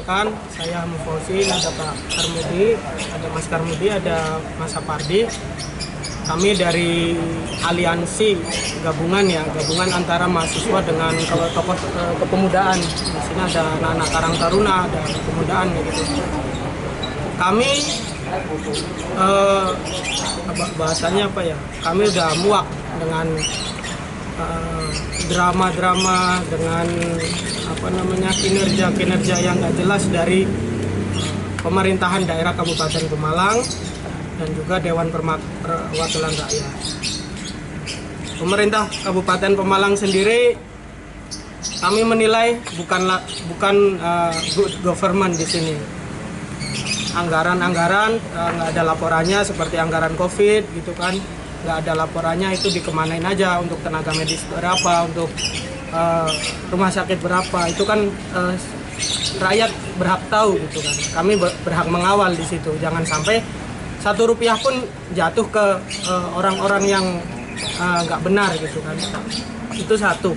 perkenalkan, saya Mufauzi, ada Pak Karmudi, ada Mas Karmudi, ada Mas Sapardi. Kami dari aliansi gabungan antara mahasiswa dengan tokoh kepemudaan. Di sini ada anak-anak Karang Taruna, ada kepemudaan gitu. Kami bahasanya apa ya? Kami udah muak dengan drama-drama, dengan kinerja yang nggak jelas dari pemerintahan daerah Kabupaten Pemalang dan juga Dewan Perwakilan Rakyat. Pemerintah Kabupaten Pemalang sendiri kami menilai bukan good government di sini. Anggaran nggak ada laporannya, seperti anggaran COVID gitu kan, nggak ada laporannya, itu dikemanain aja, untuk tenaga medis berapa, untuk rumah sakit berapa, itu kan rakyat berhak tahu gitu kan. Kami berhak mengawal di situ, jangan sampai Rp1 pun jatuh ke orang-orang yang nggak benar gitu kan. Itu satu.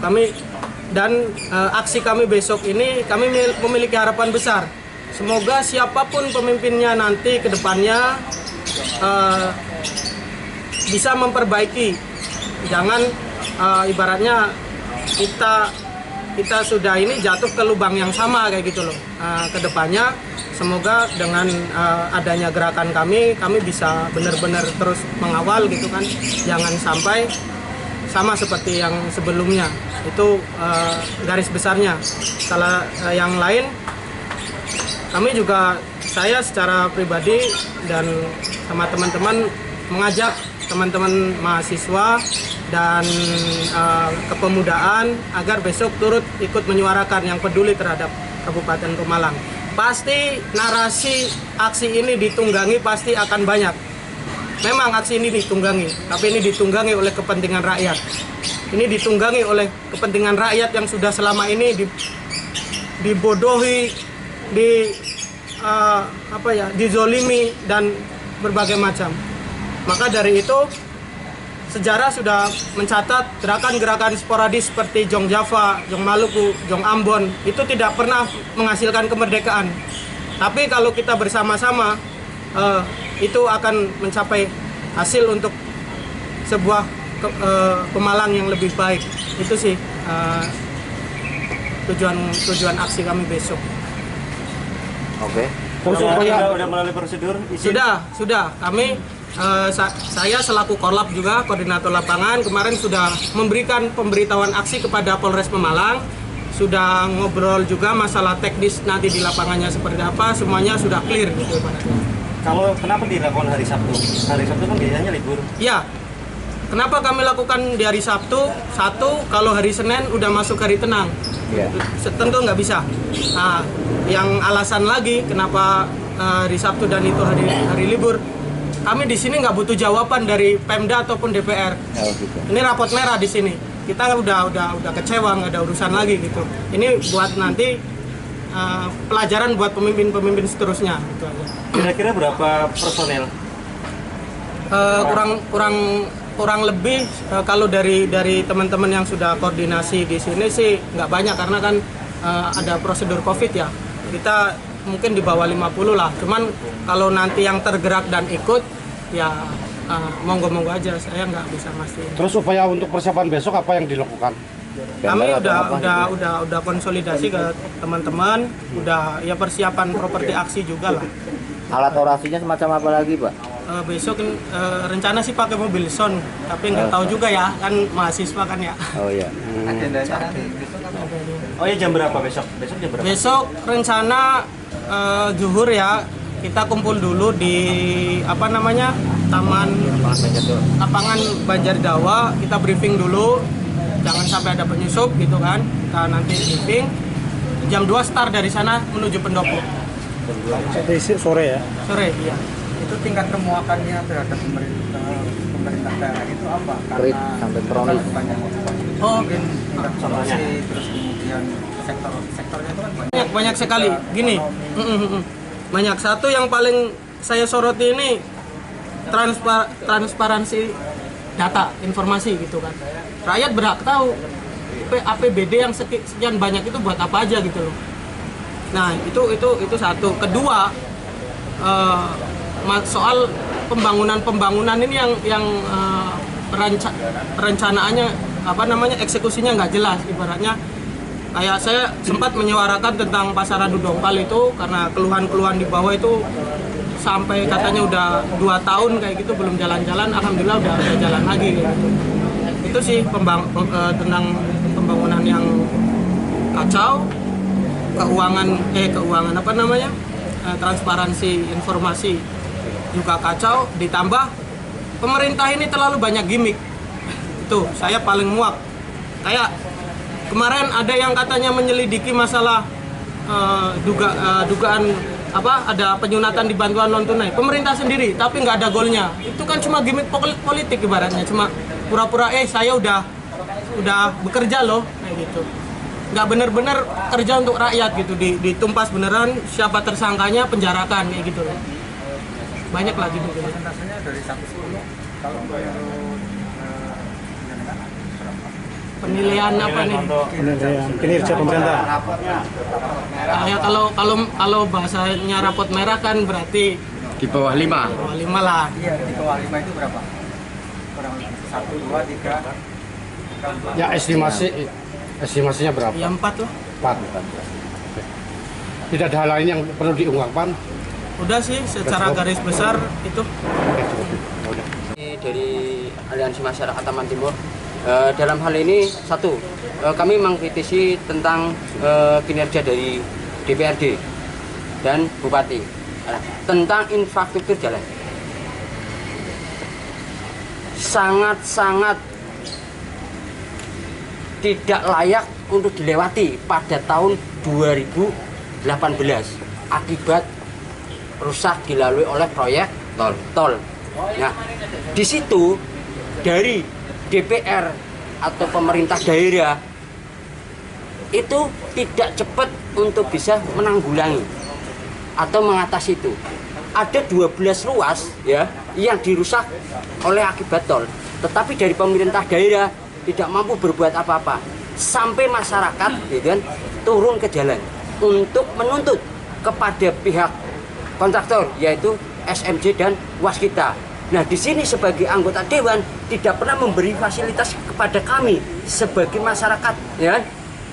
Aksi kami besok ini, kami memiliki harapan besar. Semoga siapapun pemimpinnya nanti ke depannya bisa memperbaiki. Jangan ibaratnya kita sudah ini jatuh ke lubang yang sama kayak gitu loh. Ke depannya semoga dengan adanya gerakan kami bisa benar-benar terus mengawal gitu kan. Jangan sampai sama seperti yang sebelumnya. Itu garis besarnya. Salah yang lain, kami juga, saya secara pribadi dan sama teman-teman mengajak teman-teman mahasiswa dan kepemudaan agar besok turut ikut menyuarakan, yang peduli terhadap Kabupaten Pemalang. Pasti narasi aksi ini ditunggangi, pasti akan banyak. Memang aksi ini ditunggangi, tapi ini ditunggangi oleh kepentingan rakyat. Ini ditunggangi oleh kepentingan rakyat yang sudah selama ini dibodohi, dizolimi dan berbagai macam. Maka dari itu, sejarah sudah mencatat gerakan-gerakan sporadis seperti Jong Java, Jong Maluku, Jong Ambon itu tidak pernah menghasilkan kemerdekaan. Tapi kalau kita bersama-sama, itu akan mencapai hasil untuk sebuah Pemalang yang lebih baik. Itu sih tujuan aksi kami besok. Oke. Sudah melalui prosedur izin? Sudah. Kami saya selaku Korlap juga, koordinator lapangan, kemarin sudah memberikan pemberitahuan aksi kepada Polres Pemalang, sudah ngobrol juga masalah teknis nanti di lapangannya seperti apa, semuanya sudah clear gitu Pak. Kalau kenapa dilakukan hari Sabtu? Hari Sabtu kan biasanya libur. Ya, kenapa kami lakukan di hari Sabtu? Satu, kalau hari Senin udah masuk hari tenang, tentu nggak bisa. Nah, yang alasan lagi kenapa hari Sabtu dan itu hari libur, kami di sini nggak butuh jawaban dari Pemda ataupun DPR. Ini rapot merah di sini. Kita udah kecewa, nggak ada urusan lagi gitu. Ini buat nanti pelajaran buat pemimpin seterusnya. Gitu aja. Kira-kira berapa personel? Kurang lebih kalau dari teman-teman yang sudah koordinasi di sini sih nggak banyak, karena kan ada prosedur COVID ya. Kita mungkin di bawah 50 lah. Cuman kalau nanti yang tergerak dan ikut ya monggo-monggo aja, saya nggak bisa mastiin. Terus upaya untuk persiapan besok apa yang dilakukan? Kami udah konsolidasi ke teman-teman, udah ya persiapan properti aksi juga lah. Alat orasinya semacam apa lagi, Pak? Besok rencana sih pakai mobil sound, tapi nggak tahu juga ya, kan mahasiswa kan ya. Oh iya. Oh ya, jam berapa besok? Besok jam berapa? Besok rencana zuhur ya, kita kumpul dulu di lapangan Banjardawa, kita briefing dulu, jangan sampai ada penyusup gitu kan. Kita nanti briefing jam 2 start dari sana menuju pendopo. Sore ya? Sore, iya. Itu tingkat kemuakannya terhadap pemerintah daerah itu apa? Krit sampai kronis. Mungkin tingkat korupsi, terus kemudian sektornya itu kan Banyak sekali. Gini, banyak. Satu yang paling saya soroti ini transparansi data, informasi gitu kan. Rakyat berhak tahu APBD yang sekian banyak itu buat apa aja gitu loh. Nah, itu satu. Kedua, soal pembangunan ini yang perencanaannya eksekusinya nggak jelas. Ibaratnya kayak saya sempat menyuarakan tentang Pasaran Dudongpal itu karena keluhan-keluhan di bawah itu sampai katanya udah 2 tahun kayak gitu belum jalan-jalan. Alhamdulillah udah jalan lagi kayak gitu. Itu sih tentang pembangunan yang kacau, keuangan transparansi informasi juga kacau, ditambah pemerintah ini terlalu banyak gimmick. Itu saya paling muak. Kayak kemarin ada yang katanya menyelidiki masalah dugaan ada penyunatan di bantuan non tunai. Pemerintah sendiri tapi nggak ada golnya. Itu kan cuma gimmick politik ibaratnya, cuma pura-pura saya udah bekerja loh kayak gitu. Nggak bener-bener kerja untuk rakyat gitu, ditumpas beneran, siapa tersangkanya penjarakan kayak gitu loh. Banyak lagi gitu. Persentasenya dari 1-10 kalau menurut Penilaian apa nih? Penilaian kinerja pemerintah. Ya kalau bahasanya rapot merah kan berarti Di bawah 5. bawah 5 lah. Iya, di bawah 5 itu berapa? Kurang lebih 1, 2, 3. Ya estimasinya berapa? Ya 4 lah. 4. Tidak ada hal lain yang perlu diungkapkan. Udah sih secara garis besar itu. Udah. Dari Aliansi Masyarakat Taman Timur, dalam hal ini satu, kami mengkritisi tentang kinerja dari DPRD dan Bupati tentang infrastruktur jalan. Sangat-sangat tidak layak untuk dilewati pada tahun 2018 akibat rusak dilalui oleh proyek tol. Nah, di situ dari DPR atau pemerintah daerah itu tidak cepat untuk bisa menanggulangi atau mengatasi itu. Ada 12 ruas ya yang dirusak oleh akibat tol, tetapi dari pemerintah daerah tidak mampu berbuat apa-apa sampai masyarakat gitu kan, turun ke jalan untuk menuntut kepada pihak kontraktor yaitu SMJ dan Waskita. Nah, di sini sebagai anggota dewan tidak pernah memberi fasilitas kepada kami sebagai masyarakat, ya.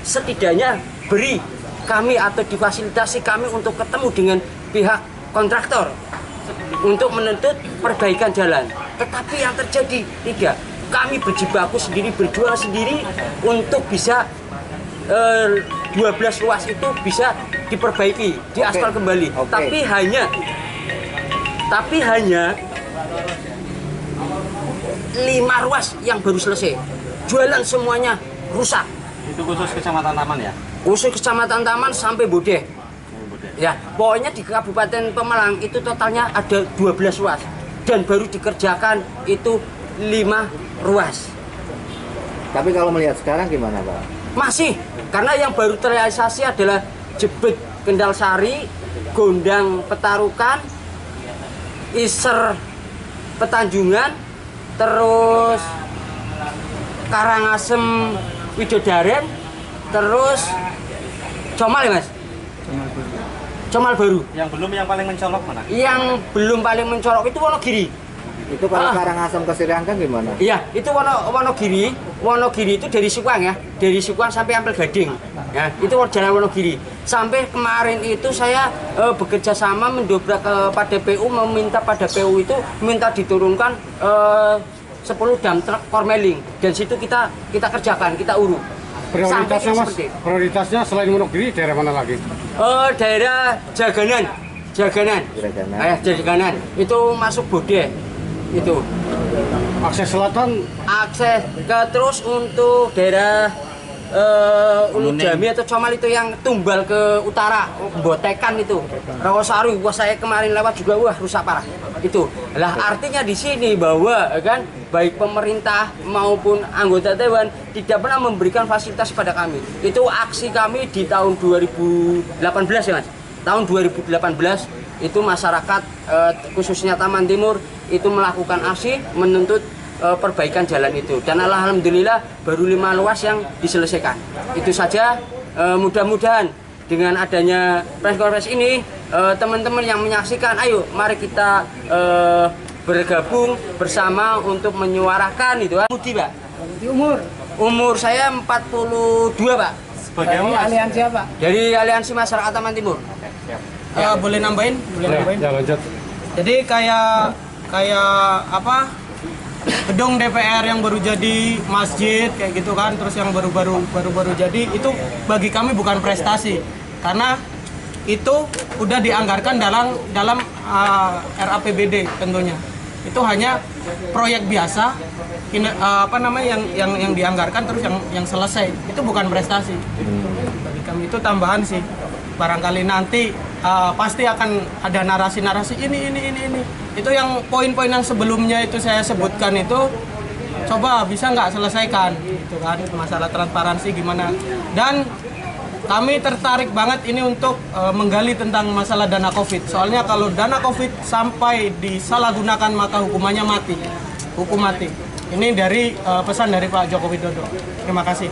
Setidaknya beri kami atau difasilitasi kami untuk ketemu dengan pihak kontraktor untuk menuntut perbaikan jalan. Tetapi yang terjadi tidak. Kami berjibaku sendiri, berjuang sendiri untuk bisa 12 ruas itu bisa diperbaiki, diaspal kembali. Tapi hanya 5 ruas yang baru selesai. Jalan semuanya rusak. Itu khusus Kecamatan Taman ya? Khusus Kecamatan Taman sampai Bodeh. Ya, pokoknya di Kabupaten Pemalang itu totalnya ada 12 ruas dan baru dikerjakan itu 5 ruas. Tapi kalau melihat sekarang gimana, Pak? Masih, karena yang baru terrealisasi adalah Jebet Kendal Sari, Gondang Petarukan, Iser Petanjungan, terus Karangasem Widodaren, terus Comal ya Mas? Comal baru. Yang belum yang paling mencolok mana? Yang belum paling mencolok itu Wonogiri. Itu kalau Karangasem ke Sriangkan gimana? Iya, itu Wonogiri. Wonogiri itu dari Sukwang ya, dari Sukwang sampai Ampel Gading. Ya, itu jalan Wonogiri. Sampai kemarin itu saya bekerja sama mendobrak kepada PU, meminta pada PU itu minta diturunkan 10 dump truck Kormeling, dan situ kita kerjakan, kita urus. Prioritasnya Mas, prioritasnya selain Wonogiri daerah mana lagi? Daerah Jaganan. Jaganan. Itu masuk Bodeh. Itu Akses selatan, akses ke terus untuk daerah Ulu Jami atau Comal itu yang tumbal ke utara, Botekan itu, Rawasari. Wah, saya kemarin lewat juga, wah rusak parah. Itu lah artinya di sini bahwa kan baik pemerintah maupun anggota dewan tidak pernah memberikan fasilitas pada kami. Itu aksi kami di tahun 2018 ya Mas. Tahun 2018 itu masyarakat khususnya Taman Timur itu melakukan aksi menuntut perbaikan jalan itu, dan alhamdulillah baru 5 ruas yang diselesaikan. Itu saja, mudah-mudahan dengan adanya press conference ini, teman-teman yang menyaksikan, ayo mari kita bergabung bersama untuk menyuarakan itu kan. Mudi, Pak. Umur saya 42, Pak. Sebagai apa? Aliansi apa? Dari Aliansi Masyarakat Taman Timur. Boleh nambahin? Ya lanjut. Jadi kayak apa? Gedung DPR yang baru jadi, masjid kayak gitu kan, terus yang baru jadi itu bagi kami bukan prestasi karena itu udah dianggarkan dalam RAPBD tentunya. Itu hanya proyek biasa yang dianggarkan terus yang selesai. Itu bukan prestasi. Bagi kami itu tambahan sih. Barangkali nanti pasti akan ada narasi-narasi ini. Itu yang poin-poin yang sebelumnya itu saya sebutkan itu coba bisa nggak selesaikan gitu kan, masalah transparansi gimana. Dan kami tertarik banget ini untuk menggali tentang masalah dana Covid. Soalnya kalau dana Covid sampai disalahgunakan maka hukumannya mati. Hukum mati. Ini dari pesan dari Pak Joko Widodo. Terima kasih.